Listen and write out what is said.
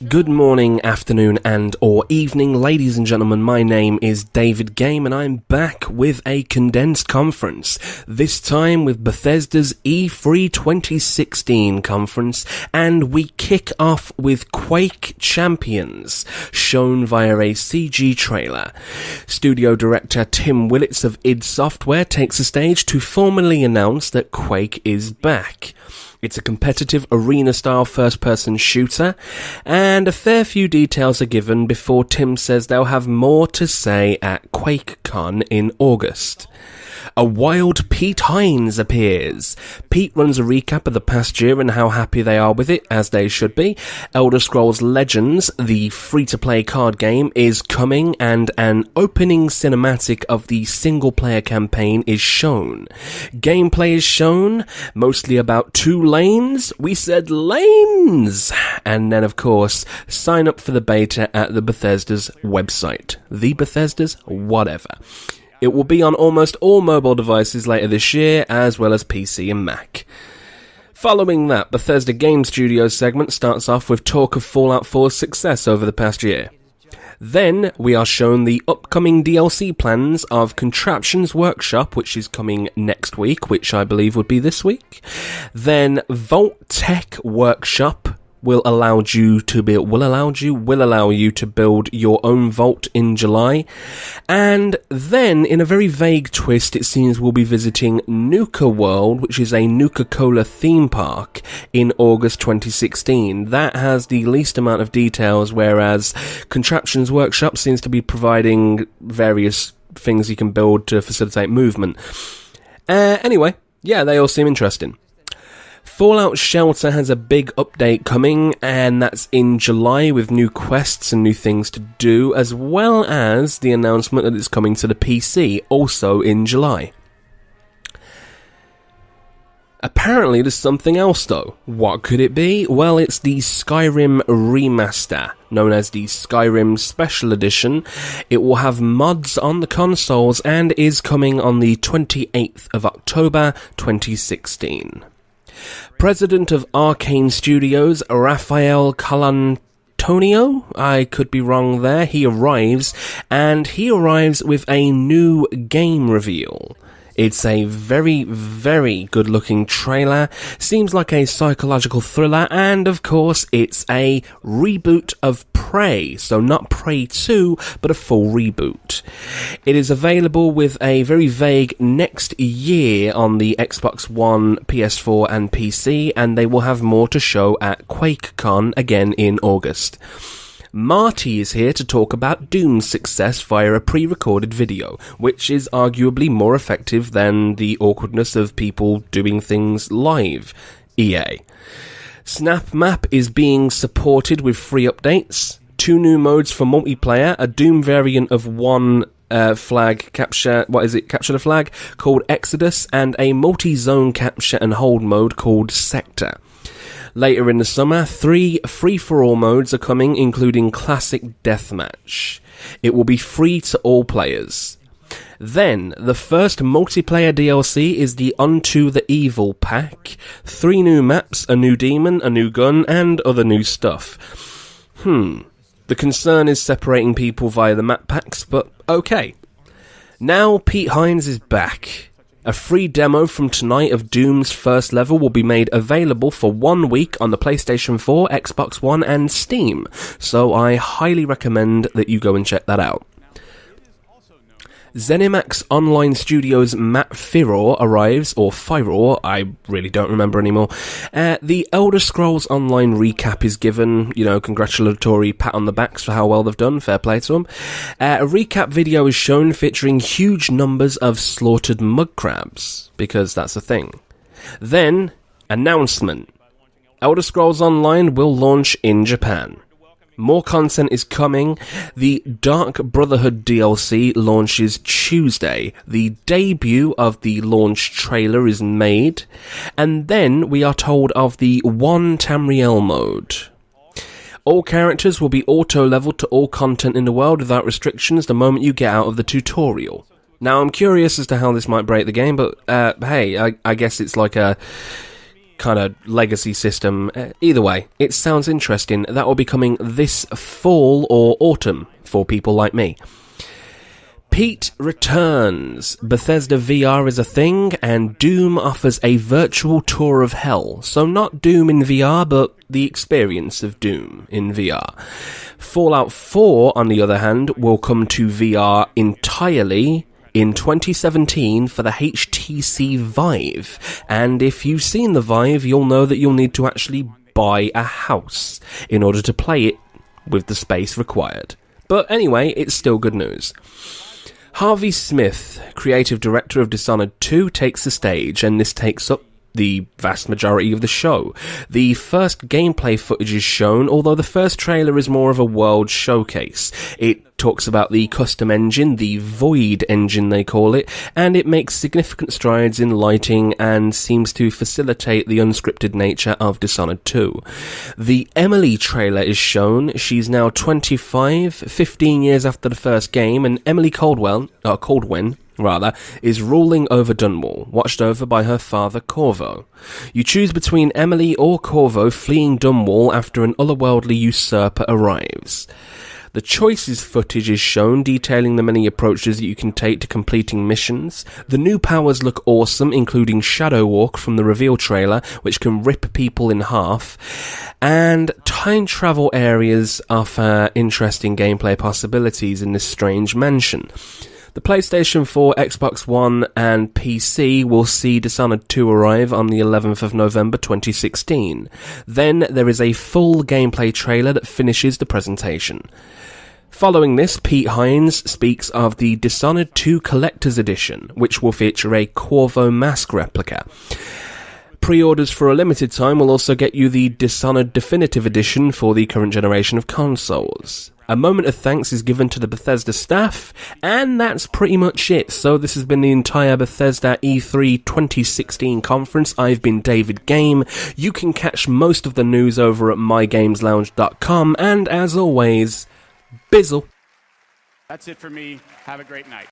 Good morning, afternoon, and or evening, ladies and gentlemen. My name is David Game, and I'm back with a Condensed Conference. This time with Bethesda's E3 2016 conference, and we kick off with Quake Champions, shown via a CG trailer. Studio director Tim Willits of id Software takes the stage to formally announce that Quake is back. It's a competitive arena-style first-person shooter, and a fair few details are given before Tim says they'll have more to say at QuakeCon in August. A wild Pete Hines appears. Pete runs a recap of the past year and how happy they are with it, as they should be. Elder Scrolls Legends, the free-to-play card game, is coming, and an opening cinematic of the single-player campaign is shown. Gameplay is shown, mostly about 2 lanes. We said lanes! And then, of course, sign up for the beta at the Bethesda's website. The Bethesda's whatever. It will be on almost all mobile devices later this year, as well as PC and Mac. Following that, Bethesda Game Studios segment starts off with talk of Fallout 4's success over the past year. Then, we are shown the upcoming DLC plans of Contraptions Workshop, which is coming next week, which I believe would be this week. Then, Vault Tech Workshop will allow you to build your own vault in July. And then, in a very vague twist, it seems we'll be visiting Nuka World, which is a Nuka-Cola theme park, in August 2016. That has the least amount of details, whereas Contraptions Workshop seems to be providing various things you can build to facilitate movement. Anyway, yeah, they all seem interesting. Fallout Shelter has a big update coming, and that's in July with new quests and new things to do, as well as the announcement that it's coming to the PC, also in July. Apparently there's something else though. What could it be? Well, it's the Skyrim remaster, known as the Skyrim Special Edition. It will have mods on the consoles and is coming on the 28th of October 2016. President of Arcane Studios, Raphael Colantonio, I could be wrong there, he arrives with a new game reveal. It's a very, very good-looking trailer, seems like a psychological thriller, and of course it's a reboot of Prey, so not Prey 2, but a full reboot. It is available with a very vague next year on the Xbox One, PS4 and PC, and they will have more to show at QuakeCon again in August. Marty is here to talk about Doom's success via a pre-recorded video, which is arguably more effective than the awkwardness of people doing things live. EA. Snap Map is being supported with free updates, 2 new modes for multiplayer, a Doom variant of one capture the flag, called Exodus, and a multi-zone capture and hold mode called Sector. Later in the summer, 3 free-for-all modes are coming, including Classic Deathmatch. It will be free to all players. Then, the first multiplayer DLC is the Unto the Evil pack. 3 new maps, a new demon, a new gun, and other new stuff. The concern is separating people via the map packs, but okay. Now Pete Hines is back. A free demo from tonight of Doom's first level will be made available for 1 week on the PlayStation 4, Xbox One, and Steam, so I highly recommend that you go and check that out. ZeniMax Online Studios' Matt Firor arrives, or Firor, I really don't remember anymore. The Elder Scrolls Online recap is given, congratulatory pat on the backs for how well they've done, fair play to them. A recap video is shown featuring huge numbers of slaughtered mud crabs, because that's a thing. Then, announcement. Elder Scrolls Online will launch in Japan. More content is coming. The Dark Brotherhood DLC launches Tuesday. The debut of the launch trailer is made. And then we are told of the One Tamriel mode. All characters will be auto-leveled to all content in the world without restrictions the moment you get out of the tutorial. Now, I'm curious as to how this might break the game, but hey, I guess it's like a kind of legacy system. Either way, it sounds interesting. That will be coming this fall or autumn for people like me. Pete returns. Bethesda VR is a thing, and Doom offers a virtual tour of hell. So not Doom in VR, but the experience of Doom in VR. Fallout 4, on the other hand, will come to VR entirely in 2017 for the HTC Vive. And if you've seen the Vive, you'll know that you'll need to actually buy a house in order to play it with the space required. But anyway, it's still good news. Harvey Smith, creative director of Dishonored 2, takes the stage, and this takes up the vast majority of the show. The first gameplay footage is shown, although the first trailer is more of a world showcase. It talks about the custom engine, the Void engine they call it, and it makes significant strides in lighting and seems to facilitate the unscripted nature of Dishonored 2. The Emily trailer is shown. She's now 25, 15 years after the first game, and Emily Caldwin, is ruling over Dunwall, watched over by her father Corvo. You choose between Emily or Corvo fleeing Dunwall after an otherworldly usurper arrives. The Choices footage is shown, detailing the many approaches that you can take to completing missions. The new powers look awesome, including Shadow Walk from the reveal trailer, which can rip people in half. And time travel areas offer interesting gameplay possibilities in this strange mansion. The PlayStation 4, Xbox One, and PC will see Dishonored 2 arrive on the 11th of November 2016. Then there is a full gameplay trailer that finishes the presentation. Following this, Pete Hines speaks of the Dishonored 2 Collector's Edition, which will feature a Corvo mask replica. Pre-orders for a limited time will also get you the Dishonored Definitive Edition for the current generation of consoles. A moment of thanks is given to the Bethesda staff, and that's pretty much it. So this has been the entire Bethesda E3 2016 conference. I've been David Game. You can catch most of the news over at mygameslounge.com, and as always, bizzle. That's it for me. Have a great night.